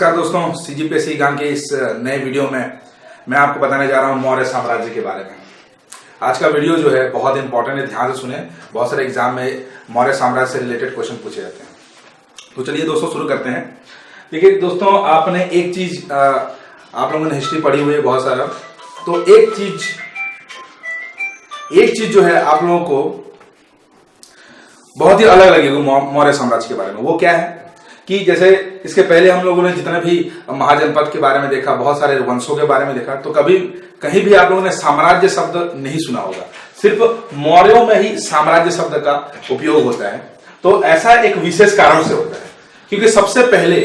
नमस्कार दोस्तों, सीजीपीएससी ज्ञान के इस नए वीडियो में मैं आपको बताने जा रहा हूं मौर्य साम्राज्य के बारे में। आज का वीडियो जो है बहुत इंपॉर्टेंट है, ध्यान से सुने। बहुत सारे एग्जाम में मौर्य साम्राज्य से रिलेटेड क्वेश्चन पूछे जाते हैं। तो चलिए दोस्तों शुरू करते हैं। देखिए दोस्तों, आपने एक चीज आप लोगों ने हिस्ट्री पढ़ी हुई है बहुत सारा, तो एक चीज जो है आप लोगों को बहुत ही अलग लगेगी मौर्य साम्राज्य के बारे में। वो क्या है कि जैसे इसके पहले हम लोगों ने जितने भी महाजनपद के बारे में देखा, बहुत सारे वंशों के बारे में देखा, तो कभी कहीं भी आप लोगों ने साम्राज्य शब्द नहीं सुना होगा। सिर्फ मौर्यों में ही साम्राज्य शब्द का उपयोग होता है। तो ऐसा एक विशेष कारण से होता है क्योंकि सबसे पहले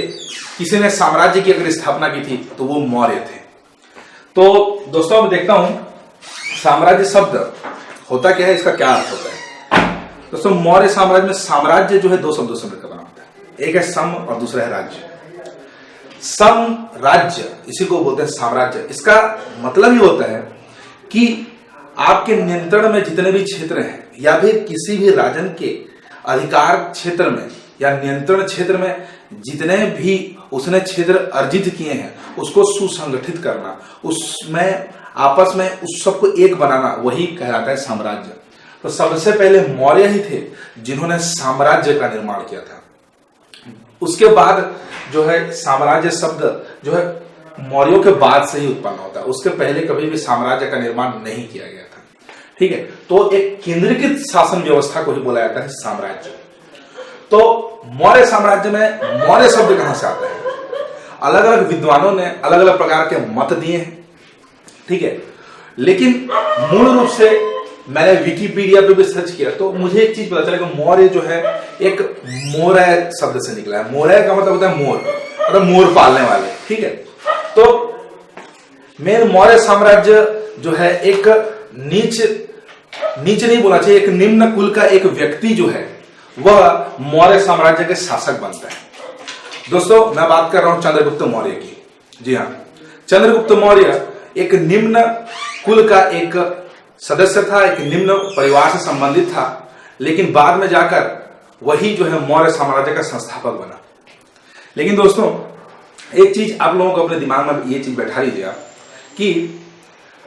किसी ने साम्राज्य की अगर स्थापना की थी तो वो मौर्य थे। तो दोस्तों मैं देखता हूं साम्राज्य शब्द होता क्या है, इसका क्या अर्थ होता है। दोस्तों मौर्य साम्राज्य में साम्राज्य जो है दो शब्दों से मिलकर बना होता है, एक है सम और दूसरा है राज्य। सम राज्य, इसी को बोलते हैं साम्राज्य। इसका मतलब ये होता है कि आपके नियंत्रण में जितने भी क्षेत्र हैं या फिर किसी भी राजन के अधिकार क्षेत्र में या नियंत्रण क्षेत्र में जितने भी उसने क्षेत्र अर्जित किए हैं उसको सुसंगठित करना, उसमें आपस में उस सबको एक बनाना, वही कहलाता है साम्राज्य। तो सबसे पहले मौर्य ही थे जिन्होंने साम्राज्य का निर्माण किया था। उसके बाद जो है साम्राज्य शब्द जो है मौर्यों के बाद से ही उत्पन्न होता है, उसके पहले कभी भी साम्राज्य का निर्माण नहीं किया गया था। ठीक है, तो एक केंद्रीकृत शासन व्यवस्था को ही बोला जाता है साम्राज्य। तो मौर्य साम्राज्य में मौर्य शब्द कहां से आता है, अलग अलग विद्वानों ने अलग अलग प्रकार के मत दिए हैं। ठीक है, लेकिन मूल रूप से मैंने विकिपीडिया पे भी सर्च किया तो मुझे एक चीज पता चला कि मौर्य जो है एक मोरय शब्द से निकला है। मोरय का मतलब होता है मोर, मतलब मोर पालने वाले। ठीक है, तो मेन मौर्य साम्राज्य जो है एक नीच नहीं बोलना चाहिए, एक निम्न कुल का एक व्यक्ति जो है वह मौर्य साम्राज्य के शासक बनता है। दोस्तों मैं बात कर रहा हूं चंद्रगुप्त मौर्य की। जी हाँ, चंद्रगुप्त मौर्य एक निम्न कुल का एक सदस्य था, एक निम्न परिवार से संबंधित था, लेकिन बाद में जाकर वही जो है मौर्य साम्राज्य का संस्थापक बना। लेकिन दोस्तों एक चीज आप लोगों को अपने दिमाग में ये चीज बैठा लीजिएगा कि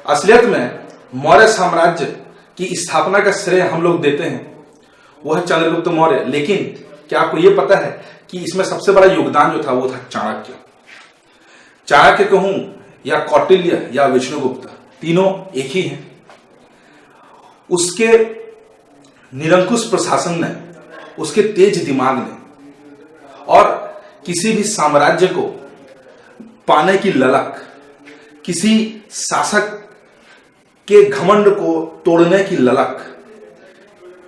असलियत में मौर्य साम्राज्य की स्थापना का श्रेय हम लोग देते हैं वो है चंद्रगुप्त मौर्य। लेकिन क्या आपको यह पता है कि इसमें सबसे बड़ा योगदान जो था वो था चाणक्य। चाणक्य कहूं या कौटिल्य या विष्णुगुप्त, तीनों एक ही हैं। उसके निरंकुश प्रशासन ने, उसके तेज दिमाग ने और किसी भी साम्राज्य को पाने की ललक, किसी शासक के घमंड को तोड़ने की ललक,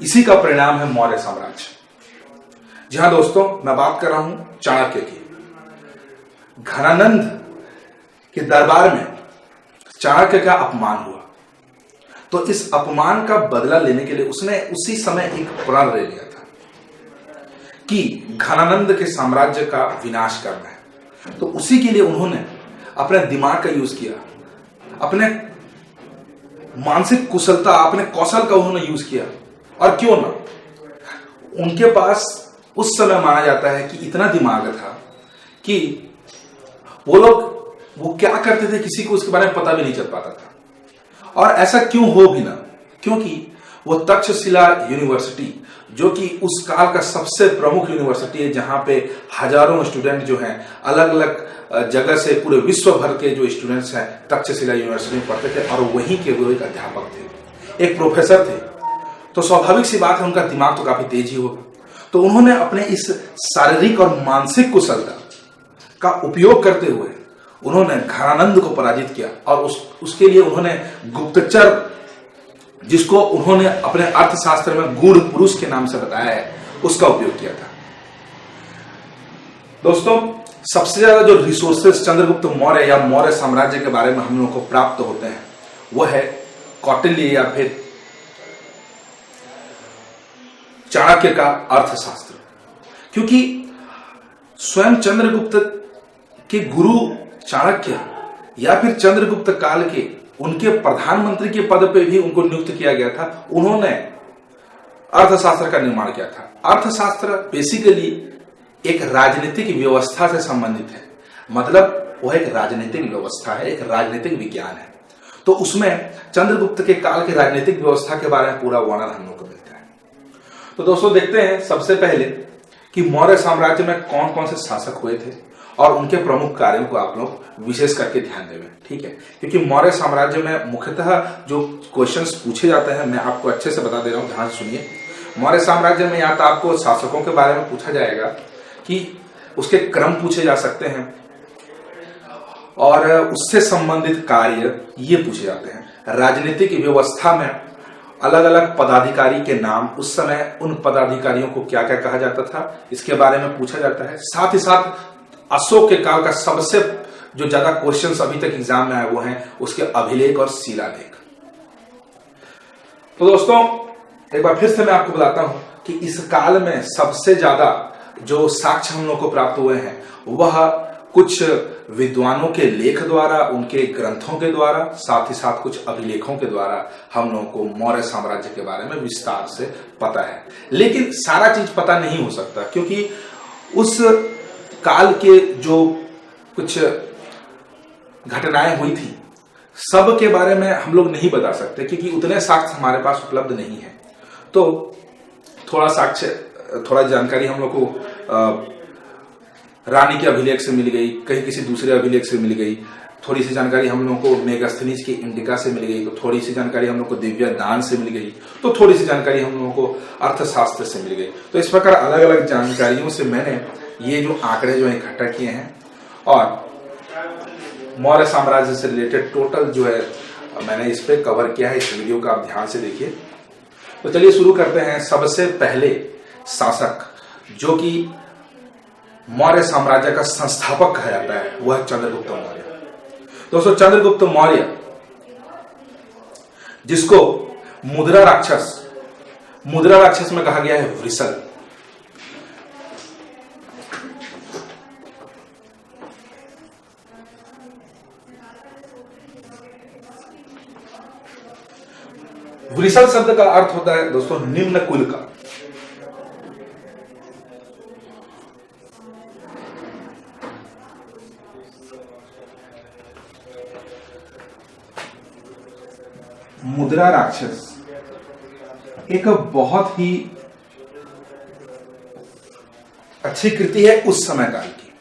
इसी का परिणाम है मौर्य साम्राज्य। जी हां दोस्तों, मैं बात कर रहा हूं चाणक्य की। घनानंद के दरबार में चाणक्य का अपमान हुआ, तो इस अपमान का बदला लेने के लिए उसने उसी समय एक प्रण ले लिया था कि घनानंद के साम्राज्य का विनाश करना है। तो उसी के लिए उन्होंने अपने दिमाग का यूज किया, अपने मानसिक कुशलता, अपने कौशल का उन्होंने यूज किया। और क्यों ना, उनके पास उस समय माना जाता है कि इतना दिमाग था कि वो क्या करते थे किसी को उसके बारे में पता भी नहीं चल पाता था। और ऐसा क्यों हो भी ना, क्योंकि वो तक्षशिला यूनिवर्सिटी जो कि उस काल का सबसे प्रमुख यूनिवर्सिटी है, जहां पे हजारों स्टूडेंट जो हैं अलग अलग जगह से पूरे विश्व भर के जो स्टूडेंट्स हैं तक्षशिला यूनिवर्सिटी में पढ़ते थे और वहीं के वो एक अध्यापक थे, एक प्रोफेसर थे। तो स्वाभाविक सी बात है उनका दिमाग तो काफी तेज ही होगा। तो उन्होंने अपने इस शारीरिक और मानसिक कुशलता का उपयोग करते हुए उन्होंने घनानंद को पराजित किया और उसके लिए उन्होंने गुप्तचर, जिसको उन्होंने अपने अर्थशास्त्र में गूढ़ पुरुष के नाम से बताया है, उसका उपयोग किया था। दोस्तों सबसे ज्यादा जो रिसोर्सेस चंद्रगुप्त मौर्य या मौर्य साम्राज्य के बारे में हम लोगों को प्राप्त होते हैं वह है कौटिल्य या फिर चाणक्य का अर्थशास्त्र। क्योंकि स्वयं चंद्रगुप्त के गुरु चाणक्य या फिर चंद्रगुप्त काल के उनके प्रधानमंत्री के पद पे भी उनको नियुक्त किया गया था। उन्होंने अर्थशास्त्र का निर्माण किया था। अर्थशास्त्र बेसिकली एक राजनीतिक व्यवस्था से संबंधित है। मतलब वह एक राजनीतिक व्यवस्था है, एक राजनीतिक विज्ञान है। तो उसमें चंद्रगुप्त के काल की राजनीतिक व्यवस्था के बारे में पूरा वर्णन हम लोग को मिलता है। तो दोस्तों देखते हैं सबसे पहले कि मौर्य साम्राज्य में कौन कौन से शासक हुए थे और उनके प्रमुख कार्यों को आप लोग विशेष करके ध्यान देंगे, ठीक है। क्योंकि मौर्य साम्राज्य में मुख्यतः जो क्वेश्चंस पूछे जाते हैं मैं आपको अच्छे से बता दे रहा हूं, ध्यान सुनिए। मौर्य साम्राज्य में या तो आपको शासकों के बारे में पूछा जाएगा कि उसके क्रम पूछे जा सकते हैं और उससे संबंधित कार्य ये पूछे जाते हैं। राजनीतिक व्यवस्था में अलग अलग पदाधिकारी के नाम, उस समय उन पदाधिकारियों को क्या क्या कहा जाता था, इसके बारे में पूछा जाता है। साथ ही साथ अशोक के काल का सबसे जो ज्यादा क्वेश्चंस अभी तक एग्जाम में आए वो हैं उसके अभिलेख और शिलालेख। तो दोस्तों एक बार फिर से मैं आपको बताता हूं कि इस काल में सबसे ज्यादा जो साक्ष्य हम लोग को प्राप्त हुए हैं वह कुछ विद्वानों के लेख द्वारा, उनके ग्रंथों के द्वारा, साथ ही साथ कुछ अभिलेखों के द्वारा हम लोगों को मौर्य साम्राज्य के बारे में विस्तार से पता है। लेकिन सारा चीज पता नहीं हो सकता क्योंकि उस काल के जो कुछ घटनाएं हुई थी सब के बारे में हम लोग नहीं बता सकते क्योंकि उतने साक्ष्य हमारे पास उपलब्ध नहीं है। तो थोड़ा जानकारी हम लोग को रानी के अभिलेख से मिल गई, कहीं किसी दूसरे अभिलेख से मिल गई, थोड़ी सी जानकारी हम लोग को मेगास्थनीज की इंडिका से मिल गई, तो थोड़ी सी जानकारी हम लोग को दिव्य दान से मिल गई, तो थोड़ी सी जानकारी हम लोगों को अर्थशास्त्र से मिल गई। तो इस प्रकार अलग अलग जानकारियों से मैंने ये जो आंकड़े जो है इकट्ठा किए हैं और मौर्य साम्राज्य से रिलेटेड टोटल जो है मैंने इस पे कवर किया है। इस वीडियो को आप ध्यान से देखिए। तो चलिए शुरू करते हैं। सबसे पहले शासक जो कि मौर्य साम्राज्य का संस्थापक कहा जाता है वह है चंद्रगुप्त मौर्य। दोस्तों चंद्रगुप्त मौर्य जिसको मुद्रा राक्षस में कहा गया है वृषल। वृषल शब्द का अर्थ होता है दोस्तों निम्न कुल का। मुद्रा राक्षस एक बहुत ही अच्छी कृति है उस समय काल की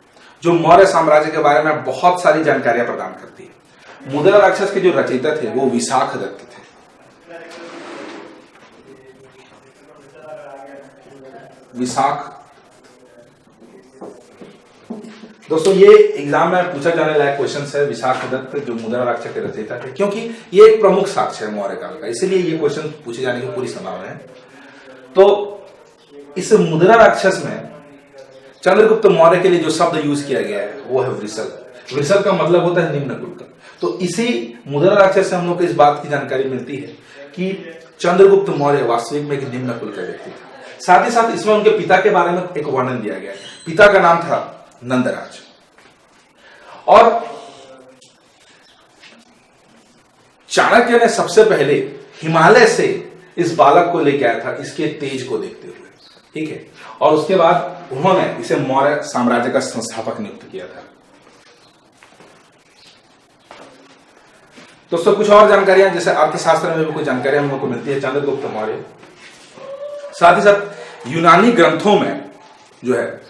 जो मौर्य साम्राज्य के बारे में बहुत सारी जानकारियां प्रदान करती है। मुद्रा राक्षस के जो रचयिता थे वो विशाख दत्त थे। विशाख दोस्तों ये एग्जाम में पूछा जाने लायक क्वेश्चन है। विशाख दत्त जो मुद्रा राक्षस के रचयिता थे, क्योंकि ये एक प्रमुख साक्ष्य है मौर्य काल का, इसीलिए ये क्वेश्चन पूछे जाने की पूरी संभावना है। तो इस मुद्रा राक्षस में चंद्रगुप्त मौर्य के लिए जो शब्द यूज किया गया है वो है वृषल। वृषल का मतलब होता है निम्न कुल का। तो इसी मुद्रा राक्षस से हम लोग को इस बात की जानकारी मिलती है कि चंद्रगुप्त मौर्य वास्तविक में एक निम्न कुल का व्यक्ति था। साथ ही साथ इसमें उनके पिता के बारे में एक वर्णन दिया गया है। पिता का नाम था नंदराज और चाणक्य ने सबसे पहले हिमालय से इस बालक को लेकर आया था इसके तेज को देखते हुए, ठीक है। और उसके बाद उन्होंने इसे मौर्य साम्राज्य का संस्थापक नियुक्त किया था। दोस्तों कुछ और जानकारियां जैसे अर्थशास्त्र में भी कुछ जानकारियां हम लोग को मिलती है चंद्रगुप्त मौर्य। साथ ही साथ यूनानी ग्रंथों में जो है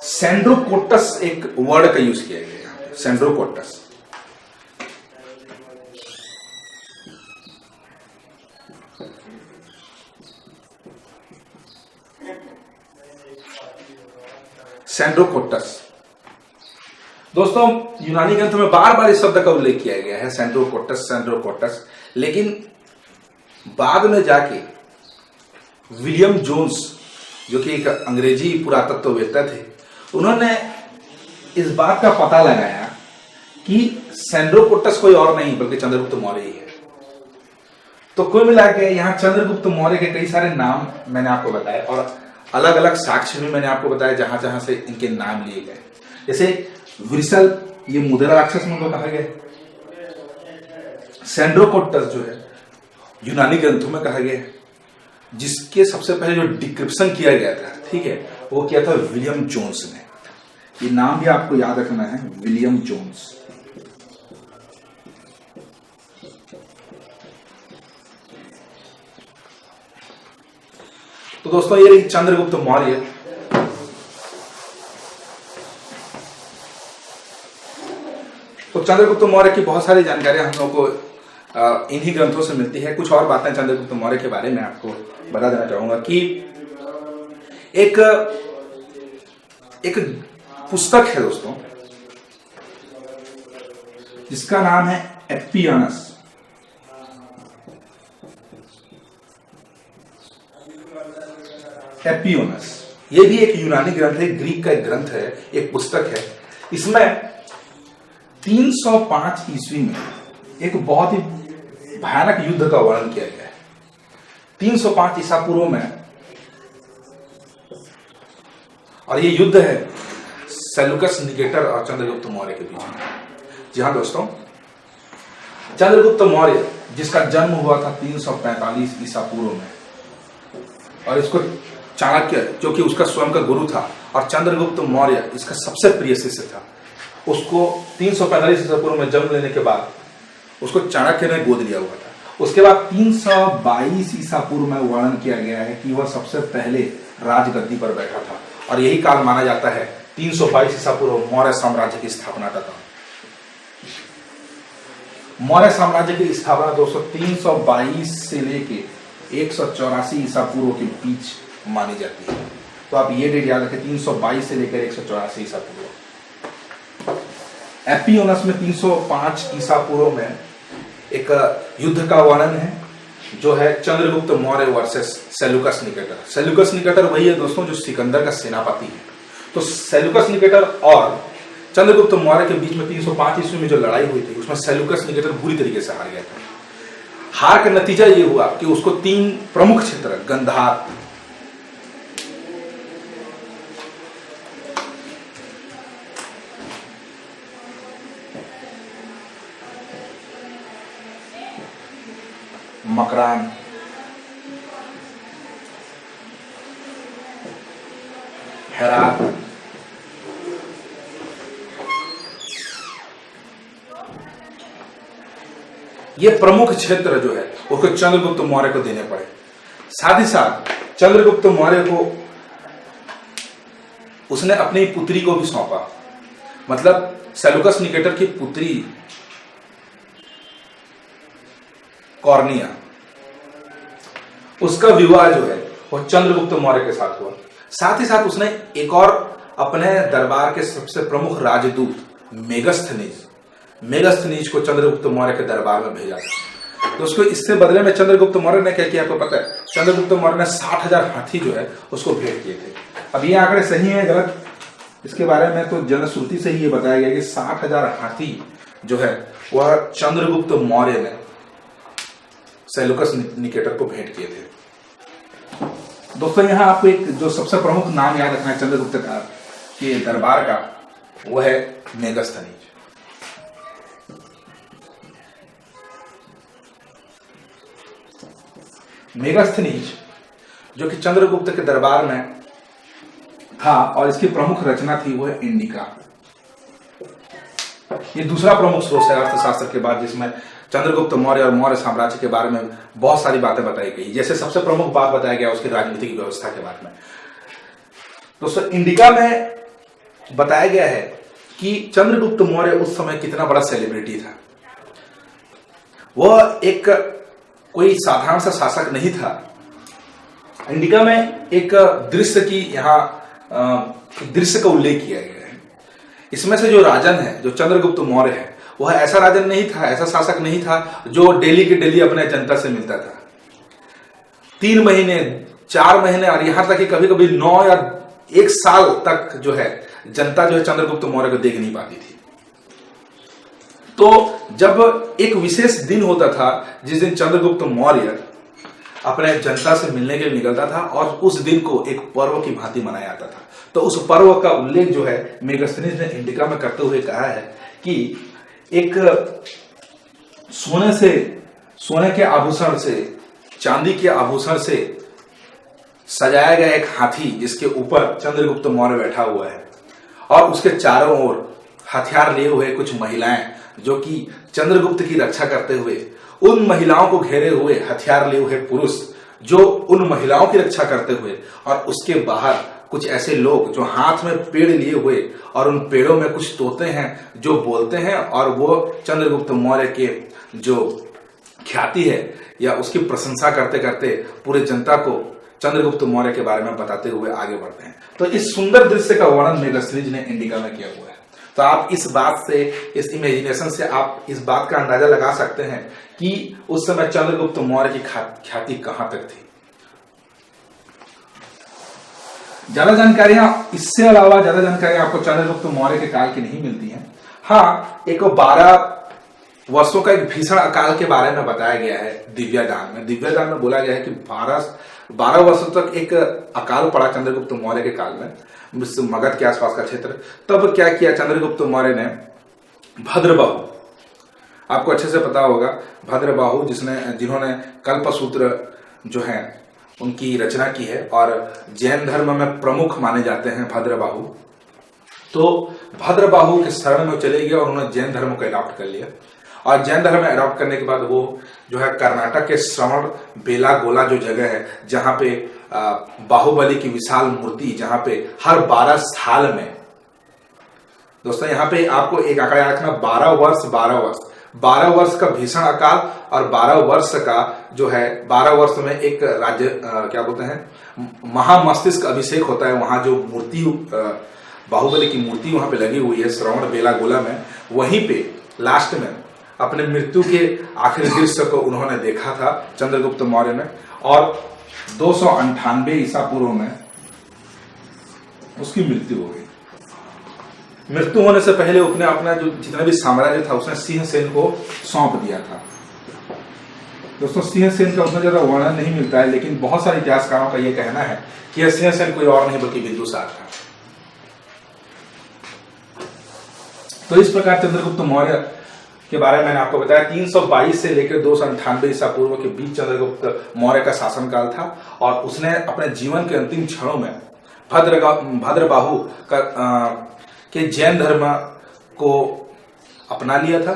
सेंड्रोकोटस एक वर्ड का यूज किया गया है। सेंड्रोकोटस दोस्तों यूनानी ग्रंथों में बार बार इस शब्द का उल्लेख किया गया है सेंड्रोकोटस। लेकिन बाद में जाके विलियम जोन्स जो कि एक अंग्रेजी पुरातत्ववेत्ता थे, उन्होंने इस बात का पता लगाया कि सेंड्रोकोटस कोई और नहीं बल्कि चंद्रगुप्त मौर्य ही है। तो कुल मिला के यहाँ चंद्रगुप्त मौर्य के कई सारे नाम मैंने आपको बताए और अलग अलग साक्ष्य भी मैंने आपको बताया जहां जहां से इनके नाम लिए गए। जैसे वृषल ये मुद्रा राक्षस में तो कहा गया, सेंड्रोकोटस जो है यूनानी ग्रंथों में कहा गया है, जिसके सबसे पहले जो डिक्रिप्शन किया गया था, ठीक है, वो किया था विलियम जोन्स ने। ये नाम भी आपको याद रखना है, विलियम जोन्स। तो दोस्तों ये रही चंद्रगुप्त मौर्य। तो चंद्रगुप्त मौर्य की बहुत सारी जानकारी हम लोगों को इन्हीं ग्रंथों से मिलती है। कुछ और बातें चंद्रगुप्त मौर्य के बारे में आपको बता देना चाहूंगा कि एक पुस्तक है दोस्तों जिसका नाम है एपियनस। एपियोनस ये भी एक यूनानी ग्रंथ है, ग्रीक का एक ग्रंथ है, एक पुस्तक है। इसमें 305 ईस्वी में एक बहुत ही भयानक युद्ध का वर्णन किया गया है। 305 ईसा पूर्व में, और ये युद्ध है सेल्यूकस निकेटर और चंद्रगुप्त मौर्य के बीच में। जी हाँ दोस्तों, चंद्रगुप्त मौर्य जिसका जन्म हुआ था 345 ईसा पूर्व में, और इसको चाणक्य जो कि उसका स्वयं का गुरु था और चंद्रगुप्त मौर्य इसका सबसे प्रिय शिष्य था, उसको 345 ईसा पूर्व में जन्म लेने के बाद उसको चाणक्य ने गोद लिया हुआ था। उसके बाद 322 ईसा पूर्व में वर्णन किया गया है कि वह सबसे पहले राजगद्दी पर बैठा था, और यही काल माना जाता है 322 ईसा पूर्व मौर्य साम्राज्य की स्थापना का था। मौर्य साम्राज्य की स्थापना दोस्तों 322 से लेके 184 ईसा पूर्व के बीच मानी जाती है। तो आप ये डेट याद रखें, 322 से लेकर 184 ईसा पूर्व। एपियोनस में 305 ईसा पूर्व में एक युद्ध का वर्णन है जो है Chandragupta Maurya versus Seleucus Nicator. Seleucus Nicator वही है दोस्तों जो सिकंदर का सेनापति है। तो सेल्यूकस निकेटर और चंद्रगुप्त मौर्य के बीच में 305 ईस्वी में जो लड़ाई हुई थी उसमें सेल्यूकस निकेटर बुरी तरीके से हार गया था। हार का नतीजा ये हुआ कि उसको 3 प्रमुख क्षेत्र गंधार, मकरान, हेरात, ये प्रमुख क्षेत्र जो है उसको चंद्रगुप्त मौर्य को देने पड़े। साथ ही साथ चंद्रगुप्त मौर्य को उसने अपनी पुत्री को भी सौंपा, मतलब सेल्यूकस निकेटर की पुत्री कॉर्निया, उसका विवाह जो है वो चंद्रगुप्त मौर्य के साथ हुआ। साथ ही साथ उसने एक और अपने दरबार के सबसे प्रमुख राजदूत मेगस्थनीज को चंद्रगुप्त मौर्य के दरबार में भेजा। तो उसको इससे बदले में चंद्रगुप्त मौर्य ने क्या किया आपको पता है? चंद्रगुप्त मौर्य ने 60,000 हाथी जो है उसको भेंट किए थे। अब ये आंकड़े सही है गलत, इसके बारे में तो जनश्रुति से ही ये बताया गया कि 60,000 हाथी जो है वह चंद्रगुप्त मौर्य ने सेल्यूकस निकेटर को भेंट किए थे। दोस्तों यहां आपको एक जो सबसे प्रमुख नाम याद रखना है चंद्रगुप्त के दरबार का, वो है मेगस्थनीज। मेगस्थनीज जो कि चंद्रगुप्त के दरबार में था और इसकी प्रमुख रचना थी वो है इंडिका। ये दूसरा प्रमुख स्रोत है अर्थशास्त्र के बाद जिसमें चंद्रगुप्त मौर्य और मौर्य साम्राज्य के बारे में बहुत सारी बातें बताई गई। जैसे सबसे प्रमुख बात बताया गया उसकी राजनीतिक व्यवस्था के बारे में। दोस्तों इंडिका में बताया गया है कि चंद्रगुप्त मौर्य उस समय कितना बड़ा सेलिब्रिटी था। वह एक कोई साधारण सा शासक नहीं था। इंडिका में एक दृश्य की यहाँ दृश्य का उल्लेख किया गया है। इसमें से जो राजन है, जो चंद्रगुप्त मौर्य है, वह ऐसा राजन नहीं था, ऐसा शासक नहीं था जो डेली के डेली अपने जनता से मिलता था। 3 महीने 4 महीने और यहां तक कि कभी कभी 9 या 1 साल तक जो है जनता जो है चंद्रगुप्त मौर्य को देख नहीं पाती थी। तो जब एक विशेष दिन होता था जिस दिन चंद्रगुप्त मौर्य अपने जनता से मिलने के लिए निकलता था और उस दिन को एक पर्व की भांति मनाया जाता था, तो उस पर्व का उल्लेख जो है मेगस्थनीज ने इंडिका में करते हुए कहा है कि एक सोने के आभूषण से, चांदी के आभूषण से सजाया गया एक हाथी जिसके ऊपर चंद्रगुप्त मौर्य बैठा हुआ है और उसके चारों ओर हथियार लिए हुए कुछ महिलाएं जो कि चंद्रगुप्त की रक्षा करते हुए, उन महिलाओं को घेरे हुए हथियार लिए हुए पुरुष जो उन महिलाओं की रक्षा करते हुए, और उसके बाहर कुछ ऐसे लोग जो हाथ में पेड़ लिए हुए और उन पेड़ों में कुछ तोते हैं जो बोलते हैं, और वो चंद्रगुप्त मौर्य के जो ख्याति है या उसकी प्रशंसा करते करते पूरे जनता को चंद्रगुप्त मौर्य के बारे में बताते हुए आगे बढ़ते हैं। तो इस सुंदर दृश्य का वर्णन मेगास्थनीज ने इंडिका में किया हुआ है। तो आप इस बात से, इस इमेजिनेशन से आप इस बात का अंदाजा लगा सकते हैं कि उस समय चंद्रगुप्त मौर्य की ख्याति कहां तक थी। ज्यादा जानकारियां, इससे अलावा ज्यादा जानकारियां आपको चंद्रगुप्त मौर्य के काल की नहीं मिलती हैं। हाँ, एक 12 वर्षों का एक भीषण अकाल के बारे में बताया गया है दिव्यादान में। दिव्यादान में बोला गया है कि 12 वर्षों तक एक अकाल पड़ा चंद्रगुप्त मौर्य के काल में, मगध के आसपास का क्षेत्र। तब क्या किया चंद्रगुप्त मौर्य ने, भद्रबाहु, आपको अच्छे से पता होगा, भद्रबाहु जिन्होंने कल्पसूत्र जो है उनकी रचना की है और जैन धर्म में प्रमुख माने जाते हैं भद्रबाहु। तो भद्रबाहु के शरण में चले गए और उन्होंने जैन धर्म को अडॉप्ट कर लिया। और जैन धर्म में अडॉप्ट करने के बाद वो जो है कर्नाटक के श्रवण बेलागोला जो जगह है, जहां पे बाहुबली की विशाल मूर्ति, जहां पे हर 12 साल में, दोस्तों यहाँ पे आपको एक आंकड़ा रखना, 12 वर्ष का भीषण अकाल और 12 वर्ष का जो है 12 वर्ष में एक राज्य क्या बोलते हैं, महामस्तिष्क अभिषेक होता है। वहां जो मूर्ति बाहुबली की मूर्ति वहां पे लगी हुई है श्रवण बेलागोला में, वहीं पे लास्ट में अपने मृत्यु के आखिरी दृश्य को उन्होंने देखा था चंद्रगुप्त मौर्य ने। और 298 ईसा पूर्व में उसकी मृत्यु हो गई। मृत्यु होने से पहले उसने अपना जो जितना भी साम्राज्य था उसने सिंहसेन को सौंप दिया था। दोस्तों, सिंहसेन का उतना ज्यादा वर्णन नहीं मिलता है, लेकिन बहुत सारे इतिहासकारों का यह कहना है कि यह सिंहसेन कोई और नहीं बल्कि बिंदुसार था। तो इस प्रकार चंद्रगुप्त मौर्य के बारे में मैंने आपको बताया 322 से लेकर 298 ईसा पूर्व के बीच चंद्रगुप्त मौर्य का शासनकाल था। और उसने अपने जीवन के अंतिम क्षणों में भद्रबाहु के जैन धर्म को अपना लिया था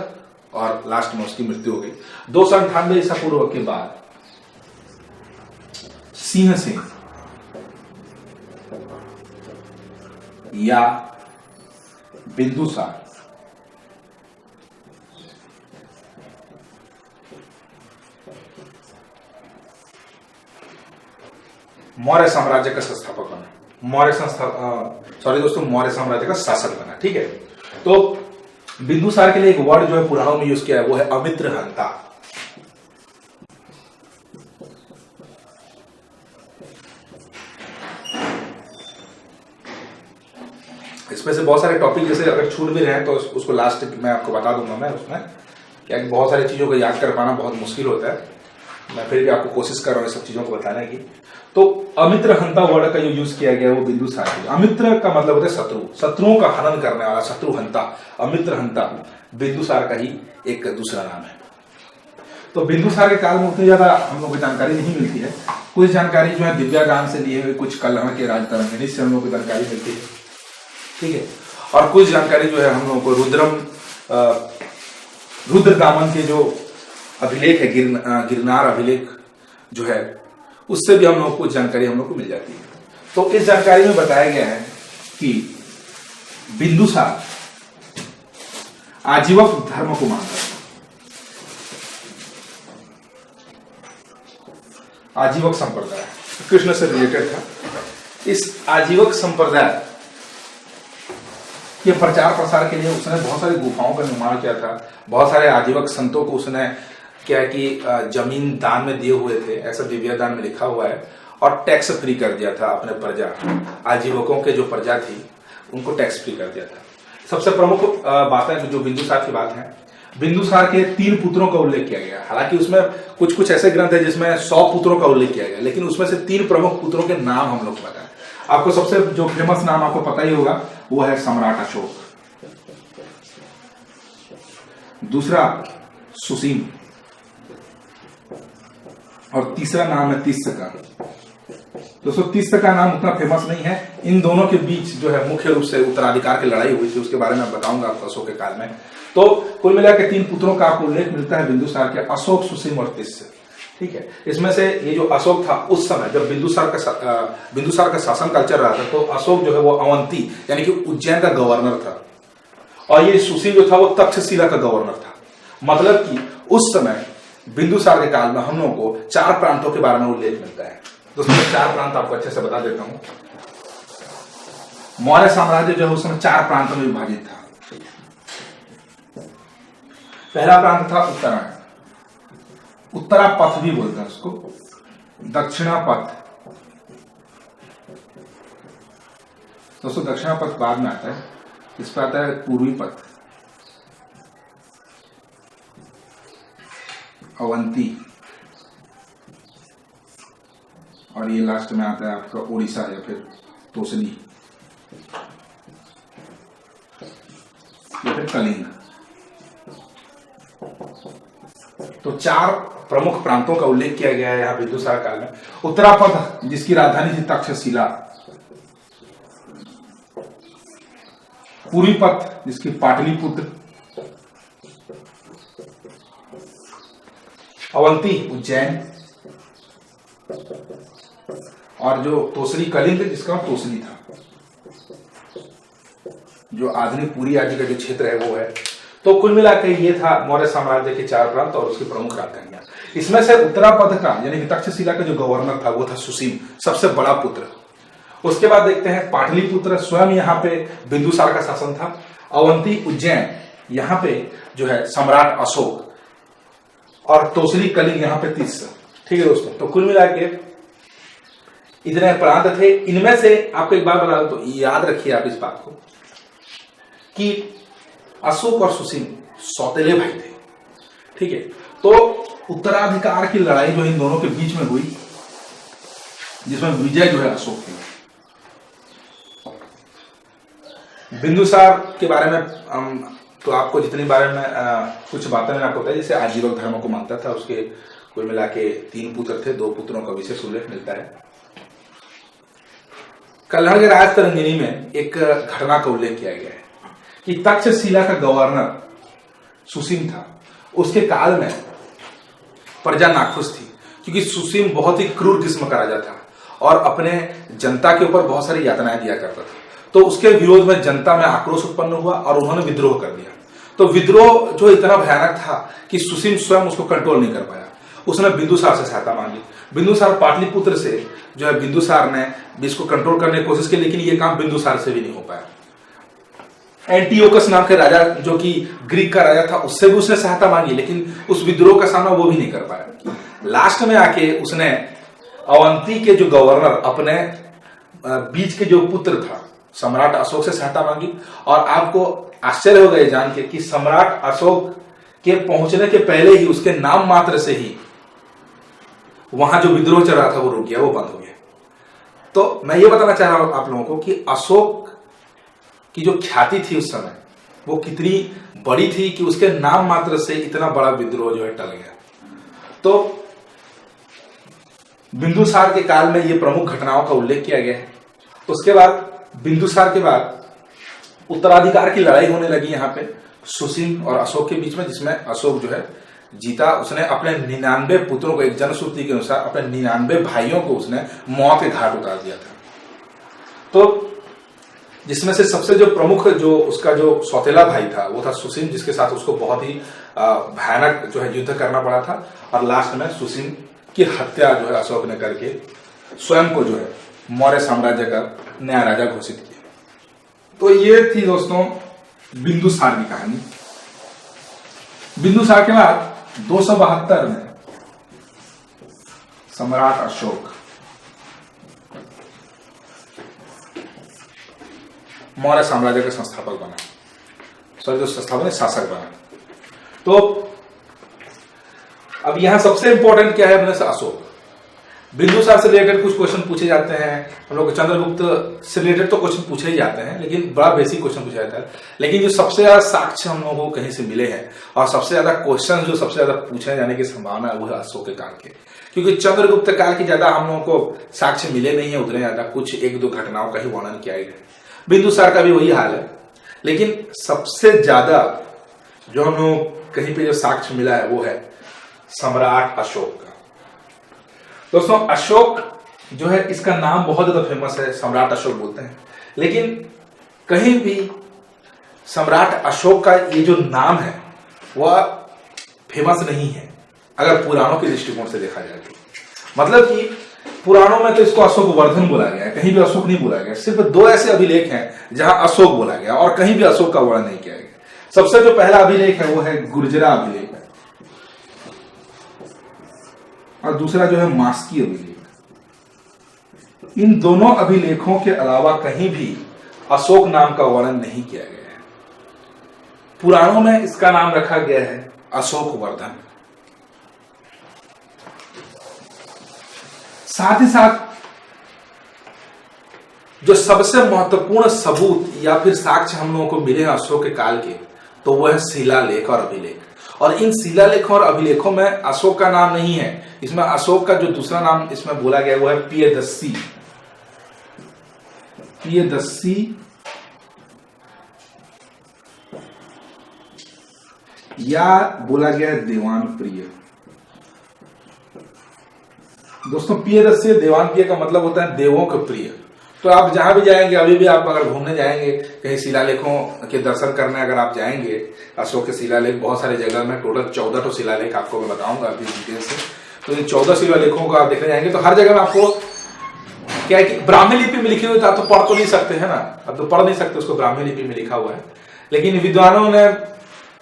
और लास्ट में उसकी मृत्यु हो गई। 298 ईसा पूर्व के बाद सिंहसेन या बिंदुसार मौर्य साम्राज्य का संस्थापक बना, मौर्य साम्राज्य का शासक बना। ठीक है, तो बिंदुसार के लिए एक वर्ड जो है पुराणों में यूज किया है वो है अमित्रहंता। इसमें से बहुत सारे टॉपिक जैसे अगर छूट भी रहे हैं तो उसको लास्ट में आपको बता दूंगा मैं उसमें, क्या बहुत सारी चीजों को याद कर पाना बहुत मुश्किल होता है। मैं फिर भी आपको कोशिश कर रहा हूँ सब चीजों को बताने की। तो अमित्रहंता वर्ड का जो यूज किया गया वो बिंदुसार है। अमित्र का मतलब होता है शत्रु, शत्रुओं का हनन करने वाला, शत्रुहंता, अमित्रहंता बिंदुसार का ही एक दूसरा नाम है। तो बिंदुसार के काल में उतनी ज्यादा हम लोग को जानकारी नहीं मिलती है। कुछ जानकारी जो है दिव्यागान से लिए हुए, कुछ कलह के राजतरंगिणी से हम लोग को जानकारी मिलती है। ठीक है, और कुछ जानकारी जो है हम लोग को रुद्रदामन के जो अभिलेख है, गिरनार अभिलेख जो है, उससे भी हम लोग को कुछ जानकारी हम लोग को मिल जाती है। तो इस जानकारी में बताया गया है कि बिंदुसार आजीवक धर्म को मानता था। आजीवक संप्रदाय कृष्ण से रिलेटेड था। इस आजीवक संप्रदाय के प्रचार प्रसार के लिए उसने बहुत सारी गुफाओं का निर्माण किया था। बहुत सारे आजीवक संतों को उसने क्या कि जमीन दान में दिए हुए थे, ऐसा दिव्यादान में लिखा हुआ है। और टैक्स फ्री कर दिया था अपने प्रजा, आजीवकों के जो प्रजा थी उनको टैक्स फ्री कर दिया था। सबसे प्रमुख बातें जो बिंदुसार की बात है, बिंदुसार के 3 पुत्रों का उल्लेख किया गया। हालांकि उसमें कुछ ऐसे ग्रंथ है जिसमें 100 पुत्रों का उल्लेख किया गया, लेकिन उसमें से 3 प्रमुख पुत्रों के नाम हम लोग पता है। आपको सबसे जो फेमस नाम आपको पता ही होगा वो है सम्राट अशोक, दूसरा सुसीम, और तीसरा नाम है तीस्य का। दोस्तों तीसरे का नाम उतना फेमस नहीं है। इन दोनों के बीच जो है मुख्य रूप से उत्तराधिकार की लड़ाई हुई थी, उसके बारे में बताऊंगा आपको अशोक के काल में। तो कुल मिलाकर 3 पुत्रों का आपको उल्लेख मिलता है बिंदुसार के, अशोक, सुसीम और तिस्य। ठीक है, इसमें से ये जो अशोक था उस समय जब बिंदुसार का शासनकाल चल रहा था, तो अशोक जो है वो अवंती यानी कि उज्जैन का गवर्नर था, और ये सुसीम जो था वो तक्षशिला का गवर्नर था। मतलब कि उस समय बिंदुसार के काल में हम लोगों को 4 प्रांतों के बारे में उल्लेख मिलता है। दोस्तों 4 प्रांत आपको अच्छे से बता देता हूं। मौर्य साम्राज्य जो है उस समय 4 प्रांतों में विभाजित था। पहला प्रांत था उत्तरायण, उत्तरापथ भी बोलते हैं उसको, दक्षिणापथ। दोस्तों दक्षिणापथ बाद में आता है, इस पर आता है पूर्वी पथ, अवंती, और ये लास्ट में आता है आपका उड़ीसा या फिर तोसली या फिर कलिंग। तो 4 प्रमुख प्रांतों का उल्लेख किया गया है यहां बिंदुसार काल में। उत्तरापथ जिसकी राजधानी थी तक्षशिला, पूर्वी पथ जिसकी पाटलिपुत्र, अवंती उज्जैन, और जो तोसली कलिंग जिसका तोसली था, जो आधुनिक पूरी आदि का जो क्षेत्र है वो है। तो कुल मिलाकर ये था मौर्य साम्राज्य के 4 प्रांत और उसकी प्रमुख राजधानियां। इसमें से उत्तरापथ का यानी कि तक्षशिला का जो गवर्नर था वो था सुसीम, सबसे बड़ा पुत्र। उसके बाद देखते हैं पाटलिपुत्र, स्वयं यहाँ पे बिंदुसार का शासन था। अवंती उज्जैन, यहाँ पे जो है सम्राट अशोक, और तोसली कलिंग यहाँ पे तिस्य। ठीक है दोस्तों, तो कुल मिला के इतने प्रांत थे। इनमें से आपको एक बात बता दूं, तो याद रखिए आप इस बात को कि अशोक और सुसीम सौतेले भाई थे। ठीक है, तो उत्तराधिकार की लड़ाई जो इन दोनों के बीच में हुई, जिसमें विजय जो है अशोक की। बिंदुसार के बारे में तो आपको जितनी बारे में कुछ बातें मैंने आपको बताया, जैसे आजीवक धर्म को मानता था, उसके कुल मिला के 3 पुत्र थे, 2 पुत्रों का विशेष उल्लेख मिलता है। कल्हड़ के राज तरंगिनी में एक घटना का उल्लेख किया गया है कि तक्षशिला का गवर्नर सुसीम था। उसके काल में प्रजा नाखुश थी, क्योंकि सुसीम बहुत ही क्रूर किस्म का राजा था और अपने जनता के ऊपर बहुत सारी यातनाएं दिया करता था। तो उसके विरोध में जनता में आक्रोश उत्पन्न हुआ और उन्होंने विद्रोह कर दिया। तो विद्रोह जो इतना भयानक था कि सुसीम स्वयं उसको कंट्रोल नहीं कर पाया। उसने बिंदुसार से सहायता मांगी। बिंदुसार पाटलिपुत्र से जो है बिंदुसार ने इसको कंट्रोल करने की कोशिश की, लेकिन ये काम बिंदुसार से भी नहीं हो पाया। एंटियोकस नाम के राजा जो कि ग्रीक का राजा था, उससे भी उसने सहायता मांगी, लेकिन उस विद्रोह का सामना वो भी नहीं कर पाया। लास्ट में आके उसने अवंती के जो गवर्नर अपने बीच के जो पुत्र था सम्राट अशोक से सहायता मांगी। और आपको आश्चर्य होगा ये जान के कि सम्राट अशोक के पहुंचने के पहले ही उसके नाम मात्र से ही वहां जो विद्रोह चल रहा था वो रुक गया, वो बंद हो गया। तो मैं ये बताना चाह रहा हूं आप लोगों को कि अशोक की जो ख्याति थी उस समय वो कितनी बड़ी थी कि उसके नाम मात्र से इतना बड़ा विद्रोह जो है टल गया। तो बिंदुसार के काल में ये प्रमुख घटनाओं का उल्लेख किया गया है। उसके बाद बिंदुसार के बाद उत्तराधिकार की लड़ाई होने लगी यहाँ पे सुसीम और अशोक के बीच में, जिसमें अशोक जो है जीता। उसने अपने 99 पुत्रों को, एक जनश्रुति के अनुसार अपने 99 भाइयों को उसने मौत के घाट उतार दिया था। तो जिसमें से सबसे जो प्रमुख जो उसका जो सौतेला भाई था वो था सुसीम, जिसके साथ उसको बहुत ही भयानक जो है युद्ध करना पड़ा था। और लास्ट में सुसीम की हत्या जो है अशोक ने करके स्वयं को जो है मौर्य साम्राज्य का नया राजा घोषित किया। तो ये थी दोस्तों बिंदुसार की कहानी। बिंदुसार के बाद 272 में सम्राट अशोक मौर्य साम्राज्य का संस्थापक बना, जो संस्थापक शासक बना। तो अब यहां सबसे इंपॉर्टेंट क्या है अपने से अशोक। बिंदुसार से रिलेटेड कुछ क्वेश्चन पूछे जाते हैं हम लोग, चंद्रगुप्त से रिलेटेड तो क्वेश्चन पूछे ही जाते हैं, लेकिन बड़ा बेसिक क्वेश्चन पूछा जाता है। लेकिन जो सबसे ज्यादा साक्ष्य हम लोगों को कहीं से मिले हैं और सबसे ज्यादा क्वेश्चन जो सबसे ज्यादा पूछे जाने की संभावना है वो है अशोक के काल के। क्योंकि चंद्रगुप्त काल की ज्यादा हम लोगों को साक्ष्य मिले नहीं है उतने ज्यादा, कुछ एक दो घटनाओं का ही वर्णन किया गया। बिंदुसार का भी वही हाल है, लेकिन सबसे ज्यादा जो हम लोग कहीं पे जो साक्ष्य मिला है वो है सम्राट अशोक का। दोस्तों अशोक जो है इसका नाम बहुत ज्यादा फेमस है, सम्राट अशोक बोलते हैं, लेकिन कहीं भी सम्राट अशोक का ये जो नाम है वह फेमस नहीं है अगर पुराणों के दृष्टिकोण से देखा जाए तो। मतलब कि पुराणों में तो इसको अशोक वर्धन बोला गया है, कहीं भी अशोक नहीं बोला गया। सिर्फ 2 ऐसे अभिलेख हैं जहां अशोक बोला गया और कहीं भी अशोक का वर्णन नहीं किया गया। सबसे जो पहला अभिलेख है वो है गुर्जरा अभिलेख है, और दूसरा जो है मास्की अभिलेख। इन दोनों अभिलेखों के अलावा कहीं भी अशोक नाम का वर्णन नहीं किया गया है। पुराणों में इसका नाम रखा गया है अशोक वर्धन। साथ ही साथ जो सबसे महत्वपूर्ण सबूत या फिर साक्ष्य हम लोगों को मिले हैं अशोक के काल के, तो वो है शिलालेख और अभिलेख। और इन शिलालेखों और अभिलेखों में अशोक का नाम नहीं है, इसमें अशोक का जो दूसरा नाम इसमें बोला गया वो है पियदस्सी। पियदस्सी या बोला गया है देवान प्रिय। दोस्तों पियदस्सी देवान प्रिय का मतलब होता है देवों के प्रिय। तो आप जहां भी जाएंगे, अभी भी आप अगर घूमने जाएंगे कहीं शिलालेखों के दर्शन करने अगर आप जाएंगे, अशोक के शिलालेख बहुत सारे जगह में, टोटल 14 तो शिलालेख आपको मैं बताऊंगा अभी डिटेल से। तो इन 14 शिलालेखों को आप देखने जाएंगे तो हर जगह में आपको क्या है कि ब्राह्मी लिपि में लिखी हुई, तो आप तो पढ़ तो नहीं सकते है ना, अब तो पढ़ नहीं सकते उसको, ब्राह्मी लिपि में लिखा हुआ है। लेकिन विद्वानों ने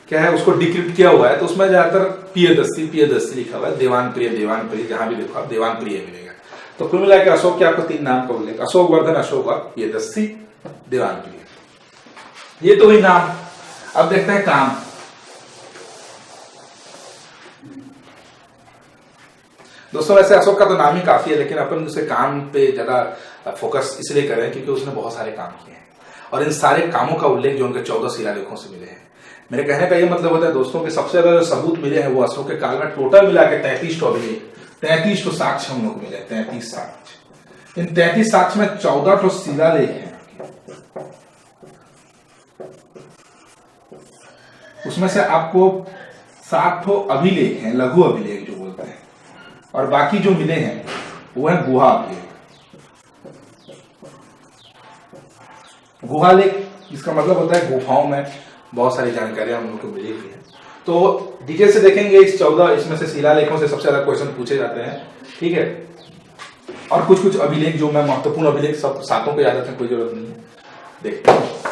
क्या है उसको डिक्रिप्ट किया हुआ है, तो उसमें ज्यादातर पियदस्सी पियदस्सी लिखा हुआ है, देवान प्रिय जहां भी देखो आप देवान प्रिय मिलेगा। तो कुल मिला के अशोक के आपको 3 नाम का उल्लेख, अशोक वर्धन, अशोक और पियदस्सी, देवान प्रिय। ये तो हुई नाम। अब देखते हैं काम। दोस्तों वैसे अशोक का तो नाम ही काफी है, लेकिन अपन उसे काम पे ज्यादा फोकस इसलिए कर रहे हैं क्योंकि उसने बहुत सारे काम किए हैं और इन सारे कामों का उल्लेख जो उनके 14 शिलालेखों से मिले हैं। मेरे कहने का ये मतलब होता है दोस्तों कि सबसे ज्यादा जो सबूत मिले हैं वो अशोक के काल में टोटल मिला के 33 अभिलेख, 33 साक्ष्य हम लोग मिले, 33 साक्ष्य। इन 33 साक्ष्य में 14 शिलालेख हैं, उसमें से आपको 7 अभिलेख हैं, लघु अभिलेख जो बोलते हैं, और बाकी जो मिले हैं वो है गुहा अभिलेख। गुहा लेख इसका मतलब होता है गुफाओं में बहुत सारी जानकारियां हम लोग को मिली हुई है। तो डिटेल से देखेंगे इस 14 इसमें से शिलालेखों से सबसे ज्यादा क्वेश्चन पूछे जाते हैं, ठीक है। और कुछ अभिलेख जो मैं महत्वपूर्ण अभिलेख सब 7 को याद रखने कोई जरूरत नहीं है, देखते हैं।